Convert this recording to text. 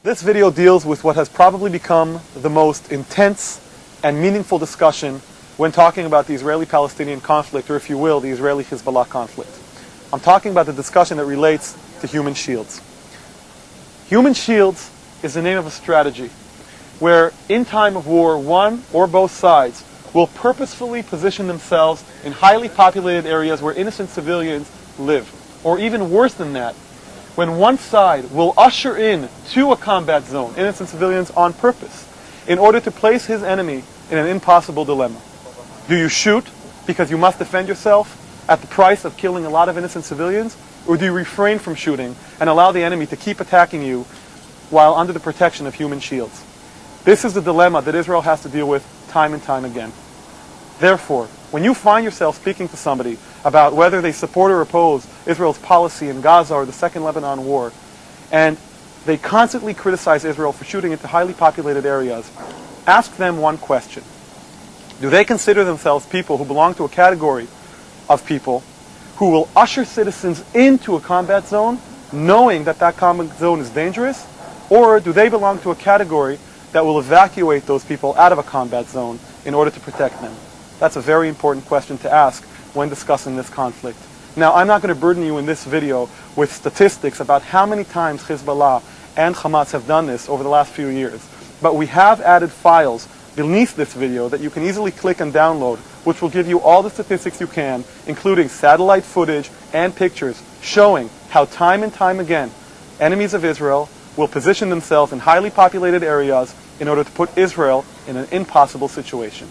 This video deals with what has probably become the most intense and meaningful discussion when talking about the Israeli-Palestinian conflict, or if you will, the Israeli-Hezbollah conflict. I'm talking about the discussion that relates to human shields. Human shields is the name of a strategy where in time of war, one or both sides will purposefully position themselves in highly populated areas where innocent civilians live. Or even worse than that, when one side will usher in to a combat zone innocent civilians on purpose in order to place his enemy in an impossible dilemma. Do you shoot because you must defend yourself at the price of killing a lot of innocent civilians? Or do you refrain from shooting and allow the enemy to keep attacking you while under the protection of human shields? This is the dilemma that Israel has to deal with time and time again. Therefore, when you find yourself speaking to somebody about whether they support or oppose Israel's policy in Gaza or the Second Lebanon War, and they constantly criticize Israel for shooting into highly populated areas, ask them one question. Do they consider themselves people who belong to a category of people who will usher citizens into a combat zone knowing that that combat zone is dangerous? Or do they belong to a category that will evacuate those people out of a combat zone in order to protect them? That's a very important question to ask when discussing this conflict. Now, I'm not going to burden you in this video with statistics about how many times Hezbollah and Hamas have done this over the last few years, but we have added files beneath this video that you can easily click and download, which will give you all the statistics you can, including satellite footage and pictures showing how time and time again enemies of Israel will position themselves in highly populated areas in order to put Israel in an impossible situation.